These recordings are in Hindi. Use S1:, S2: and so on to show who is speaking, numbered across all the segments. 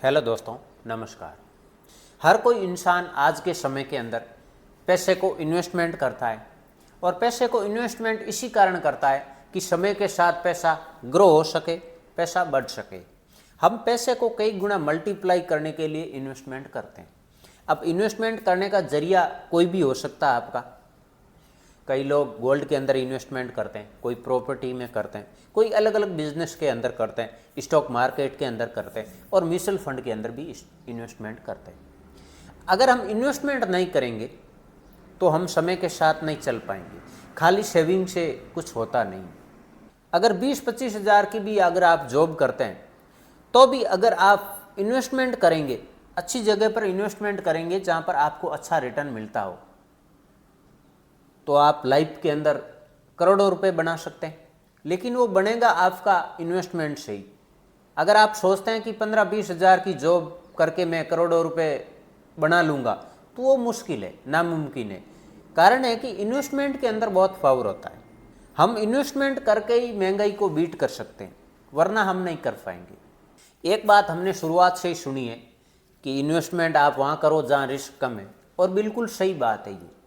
S1: हेलो दोस्तों, नमस्कार। हर कोई इंसान आज के समय के अंदर पैसे को इन्वेस्टमेंट करता है और पैसे को इन्वेस्टमेंट इसी कारण करता है कि समय के साथ पैसा ग्रो हो सके, पैसा बढ़ सके। हम पैसे को कई गुना मल्टीप्लाई करने के लिए इन्वेस्टमेंट करते हैं। अब इन्वेस्टमेंट करने का जरिया कोई भी हो सकता है आपका। कई लोग गोल्ड के अंदर इन्वेस्टमेंट करते हैं, कोई प्रॉपर्टी में करते हैं, कोई अलग अलग बिजनेस के अंदर करते हैं, स्टॉक मार्केट के अंदर करते हैं और म्यूचुअल फंड के अंदर भी इन्वेस्टमेंट करते हैं। अगर हम इन्वेस्टमेंट नहीं करेंगे तो हम समय के साथ नहीं चल पाएंगे। खाली सेविंग से कुछ होता नहीं। अगर 20-25 हज़ार की भी अगर आप जॉब करते हैं तो भी अगर आप इन्वेस्टमेंट करेंगे, अच्छी जगह पर इन्वेस्टमेंट करेंगे जहाँ पर आपको अच्छा रिटर्न मिलता हो, तो आप लाइफ के अंदर करोड़ों रुपए बना सकते हैं। लेकिन वो बनेगा आपका इन्वेस्टमेंट से ही। अगर आप सोचते हैं कि 15-20 हज़ार की जॉब करके मैं करोड़ों रुपए बना लूँगा, तो वो मुश्किल है, नामुमकिन है। कारण है कि इन्वेस्टमेंट के अंदर बहुत पावर होता है। हम इन्वेस्टमेंट करके ही महंगाई को बीट कर सकते हैं, वरना हम नहीं कर पाएंगे। एक बात हमने शुरुआत से ही सुनी है कि इन्वेस्टमेंट आप वहाँ करो जहाँ रिस्क कम है, और बिल्कुल सही बात है ये।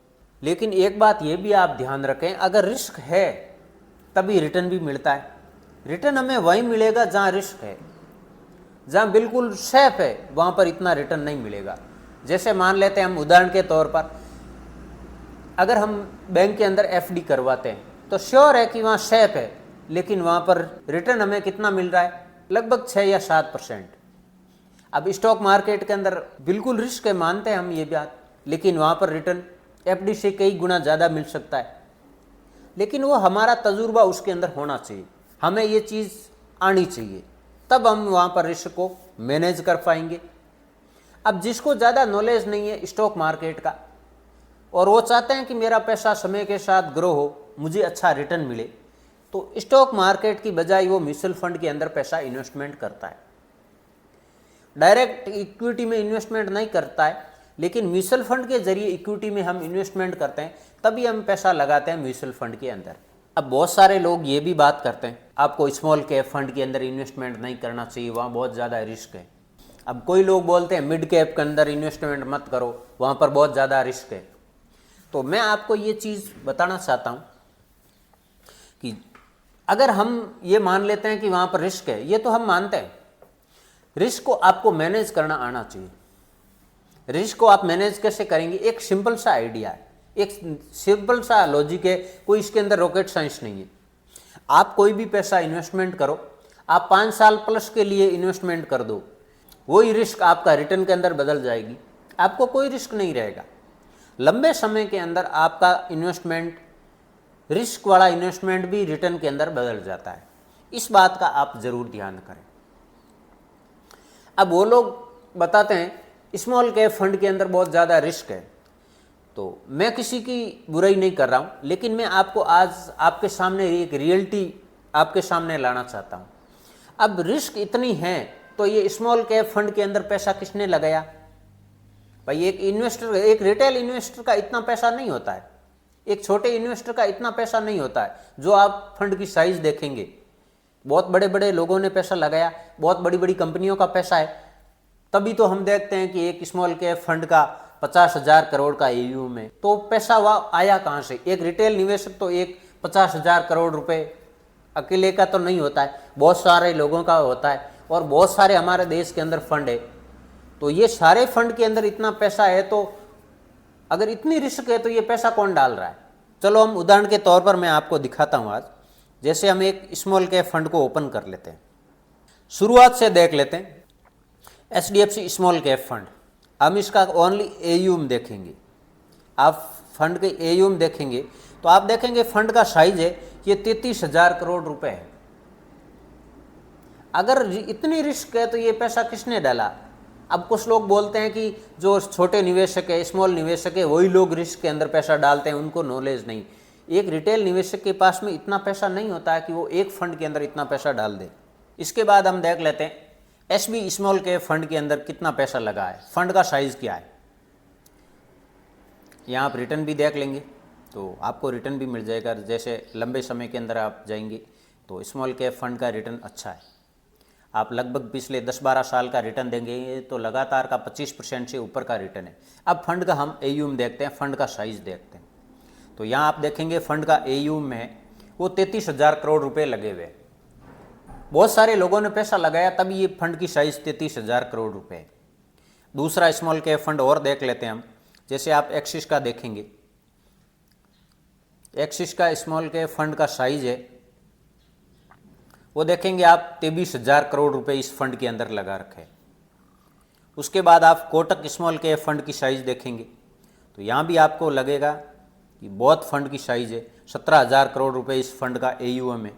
S1: लेकिन एक बात ये भी आप ध्यान रखें, अगर रिस्क है तभी रिटर्न भी मिलता है। रिटर्न हमें वहीं मिलेगा जहाँ रिस्क है। जहाँ बिल्कुल सेफ है वहाँ पर इतना रिटर्न नहीं मिलेगा। जैसे मान लेते हैं हम उदाहरण के तौर पर, अगर हम बैंक के अंदर एफडी करवाते हैं तो श्योर है कि वहाँ सेफ है, लेकिन वहाँ पर रिटर्न हमें कितना मिल रहा है? लगभग 6 या 7%। अब स्टॉक मार्केट के अंदर बिल्कुल रिस्क है, मानते हैं हम ये बात, लेकिन वहाँ पर रिटर्न एफडी से कई गुना ज़्यादा मिल सकता है। लेकिन वो हमारा तजुर्बा उसके अंदर होना चाहिए, हमें ये चीज़ आनी चाहिए, तब हम वहाँ पर रिस्क को मैनेज कर पाएंगे। अब जिसको ज़्यादा नॉलेज नहीं है स्टॉक मार्केट का, और वो चाहते हैं कि मेरा पैसा समय के साथ ग्रो हो, मुझे अच्छा रिटर्न मिले, तो स्टॉक मार्केट की बजाय वो म्यूचुअल फंड के अंदर पैसा इन्वेस्टमेंट करता है। डायरेक्ट इक्विटी में इन्वेस्टमेंट नहीं करता है, लेकिन म्यूचुअल फंड के जरिए इक्विटी में हम इन्वेस्टमेंट करते हैं, तभी हम पैसा लगाते हैं म्यूचुअल फंड के अंदर। अब बहुत सारे लोग ये भी बात करते हैं आपको स्मॉल कैप फंड के अंदर इन्वेस्टमेंट नहीं करना चाहिए, वहाँ बहुत ज़्यादा रिस्क है। अब कोई लोग बोलते हैं मिड कैप के अंदर इन्वेस्टमेंट मत करो, वहाँ पर बहुत ज़्यादा रिस्क है। तो मैं आपको ये चीज़ बताना चाहता हूँ कि अगर हम ये मान लेते हैं कि वहाँ पर रिस्क है, ये तो हम मानते हैं, रिस्क को आपको मैनेज करना आना चाहिए। रिस्क को आप मैनेज कैसे करेंगे? एक सिंपल सा आइडिया है, एक सिंपल सा लॉजिक है, कोई इसके अंदर रॉकेट साइंस नहीं है। आप कोई भी पैसा इन्वेस्टमेंट करो, आप 5 साल प्लस के लिए इन्वेस्टमेंट कर दो, वही रिस्क आपका रिटर्न के अंदर बदल जाएगी, आपको कोई रिस्क नहीं रहेगा। लंबे समय के अंदर आपका इन्वेस्टमेंट, रिस्क वाला इन्वेस्टमेंट भी रिटर्न के अंदर बदल जाता है। इस बात का आप जरूर ध्यान करें। अब वो लोग बताते हैं स्मॉल कैप फंड के अंदर बहुत ज़्यादा रिस्क है, तो मैं किसी की बुराई नहीं कर रहा हूँ, लेकिन मैं आपको आज आपके सामने एक रियलिटी आपके सामने लाना चाहता हूँ। अब रिस्क इतनी है तो ये स्मॉल कैप फंड के अंदर पैसा किसने लगाया? भाई एक इन्वेस्टर, एक रिटेल इन्वेस्टर का इतना पैसा नहीं होता है, एक छोटे इन्वेस्टर का इतना पैसा नहीं होता है। जो आप फंड की साइज देखेंगे, बहुत बड़े बड़े लोगों ने पैसा लगाया, बहुत बड़ी बड़ी कंपनियों का पैसा है, तभी तो हम देखते हैं कि एक स्मॉल कैप फंड का 50,000 करोड़ का AUM है। तो पैसा वह आया कहाँ से? एक रिटेल निवेशक तो एक 50,000 करोड़ रुपए अकेले का तो नहीं होता है, बहुत सारे लोगों का होता है, और बहुत सारे हमारे देश के अंदर फंड है। तो ये सारे फंड के अंदर इतना पैसा है, तो अगर इतनी रिस्क है तो ये पैसा कौन डाल रहा है? चलो हम उदाहरण के तौर पर मैं आपको दिखाता हूँ आज। जैसे हम एक स्मॉल कैप फंड को ओपन कर लेते हैं, शुरुआत से देख लेते हैं। HDFC स्मॉल कैप फंड, हम इसका ओनली AUM देखेंगे। आप फंड के AUM देखेंगे तो आप देखेंगे फंड का साइज है ये 33,000 करोड़ रुपए है। अगर इतनी रिस्क है तो ये पैसा किसने डाला? अब कुछ लोग बोलते हैं कि जो छोटे निवेशक है, स्मॉल निवेशक है, वही लोग रिस्क के अंदर पैसा डालते हैं, उनको नॉलेज नहीं। एक रिटेल निवेशक के पास में इतना पैसा नहीं होता है कि वो एक फंड के अंदर इतना पैसा डाल दे। इसके बाद हम देख लेते हैं SB स्मॉल कैप फंड के अंदर कितना पैसा लगा है, फंड का साइज क्या है। यहाँ आप रिटर्न भी देख लेंगे तो आपको रिटर्न भी मिल जाएगा। जैसे लंबे समय के अंदर आप जाएंगे तो स्मॉल कैप फंड का रिटर्न अच्छा है। आप लगभग पिछले 10-12 साल का रिटर्न देंगे तो लगातार का 25% से ऊपर का रिटर्न है। अब फंड का हम AUM देखते हैं, फंड का साइज देखते हैं। तो यहाँ आप देखेंगे फंड का AUM में वो 33,000 करोड़ रुपए लगे हुए। बहुत सारे लोगों ने पैसा लगाया तभी ये फंड की साइज 33,000 करोड़ रुपए है। दूसरा स्मॉल कैप फंड और देख लेते हैं हम। जैसे आप एक्सिस का देखेंगे, एक्सिस का स्मॉल कैप फंड का साइज है वो देखेंगे आप 23,000 करोड़ रुपए इस फंड के अंदर लगा रखे हैं। उसके बाद आप कोटक स्मॉल कैप फंड की साइज देखेंगे तो यहाँ भी आपको लगेगा कि बहुत फंड की साइज है, 17,000 करोड़ रुपए इस फंड का AUM है।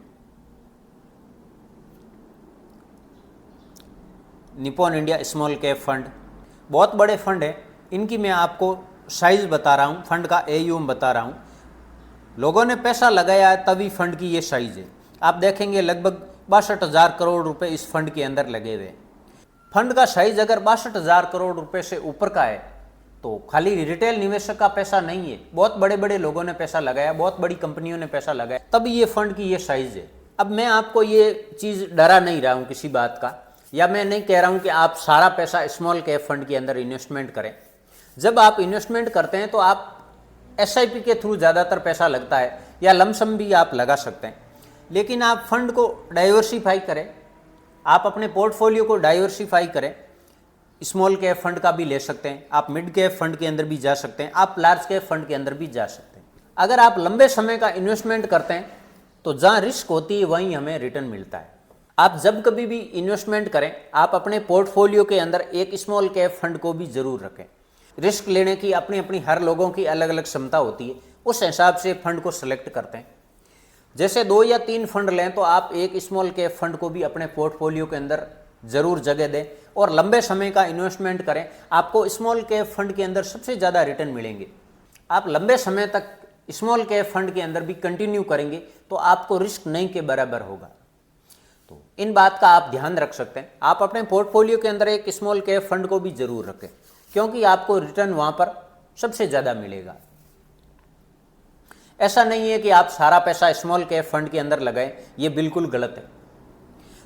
S1: Nippon India small cap fund बहुत बड़े फंड है, इनकी मैं आपको साइज बता रहा हूँ, फंड का AUM बता रहा हूँ। लोगों ने पैसा लगाया है तभी फंड की ये साइज है। आप देखेंगे लगभग 62,000 करोड़ रुपए इस फंड के अंदर लगे हुए। फंड का साइज अगर 62,000 करोड़ रुपए से ऊपर का है तो खाली रिटेल निवेशक का पैसा नहीं है, बहुत बड़े बड़े लोगों ने पैसा लगाया, बहुत बड़ी कंपनियों ने पैसा लगाया, तभी ये फंड की ये साइज है। अब मैं आपको ये चीज़ डरा नहीं रहा हूँ किसी बात का, या मैं नहीं कह रहा हूँ कि आप सारा पैसा स्मॉल कैप फंड के अंदर इन्वेस्टमेंट करें। जब आप इन्वेस्टमेंट करते हैं तो आप SIP के थ्रू ज़्यादातर पैसा लगता है, या लमसम भी आप लगा सकते हैं, लेकिन आप फंड को डाइवर्सिफाई करें, आप अपने पोर्टफोलियो को डाइवर्सिफाई करें। स्मॉल कैप फंड का भी ले सकते हैं, आप मिड कैप फंड के अंदर भी जा सकते हैं, आप लार्ज कैप फंड के अंदर भी जा सकते हैं। अगर आप लंबे समय का इन्वेस्टमेंट करते हैं तो जहाँ रिस्क होती है वहीं हमें रिटर्न मिलता है। आप जब कभी भी इन्वेस्टमेंट करें आप अपने पोर्टफोलियो के अंदर एक स्मॉल कैप फंड को भी जरूर रखें। रिस्क लेने की अपनी अपनी हर लोगों की अलग अलग क्षमता होती है, उस हिसाब से फंड को सेलेक्ट करते हैं। जैसे 2 या 3 फंड लें तो आप एक स्मॉल कैप फंड को भी अपने पोर्टफोलियो के अंदर जरूर जगह दें और लंबे समय का इन्वेस्टमेंट करें। आपको स्मॉल कैप फंड के अंदर सबसे ज़्यादा रिटर्न मिलेंगे। आप लंबे समय तक स्मॉल कैप फंड के अंदर भी कंटिन्यू करेंगे तो आपको रिस्क नहीं के बराबर होगा। तो इन बात का आप ध्यान रख सकते हैं। आप अपने पोर्टफोलियो के अंदर एक स्मॉल कैप फंड को भी जरूर रखें क्योंकि आपको रिटर्न वहां पर सबसे ज़्यादा मिलेगा। ऐसा नहीं है कि आप सारा पैसा स्मॉल कैप फंड के अंदर लगाएं, ये बिल्कुल गलत है।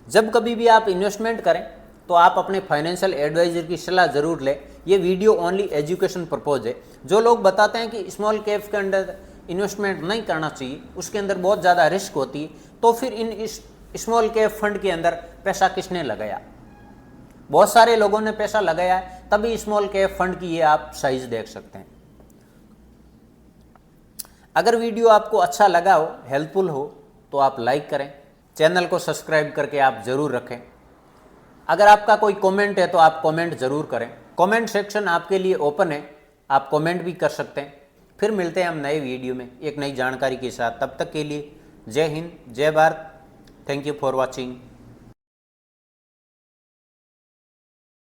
S1: जब कभी भी आप इन्वेस्टमेंट करें तो आप अपने फाइनेंशियल एडवाइजर की सलाह जरूर लें। ये वीडियो ओनली एजुकेशन पर्पज है। जो लोग बताते हैं कि स्मॉल कैप के अंदर इन्वेस्टमेंट नहीं करना चाहिए, उसके अंदर बहुत ज़्यादा रिस्क होती है, तो फिर इन स्मॉल कैप फंड के अंदर पैसा किसने लगाया? बहुत सारे लोगों ने पैसा लगाया है, तभी स्मॉल कैप फंड की ये आप साइज देख सकते हैं। अगर वीडियो आपको अच्छा लगा हो, हेल्पफुल हो, तो आप लाइक करें, चैनल को सब्सक्राइब करके आप ज़रूर रखें। अगर आपका कोई कमेंट है तो आप कमेंट ज़रूर करें। कमेंट सेक्शन आपके लिए ओपन है, आप कमेंट भी कर सकते हैं। फिर मिलते हैं हम नए वीडियो में एक नई जानकारी के साथ। तब तक के लिए जय हिंद, जय Bharat. Thank you for watching.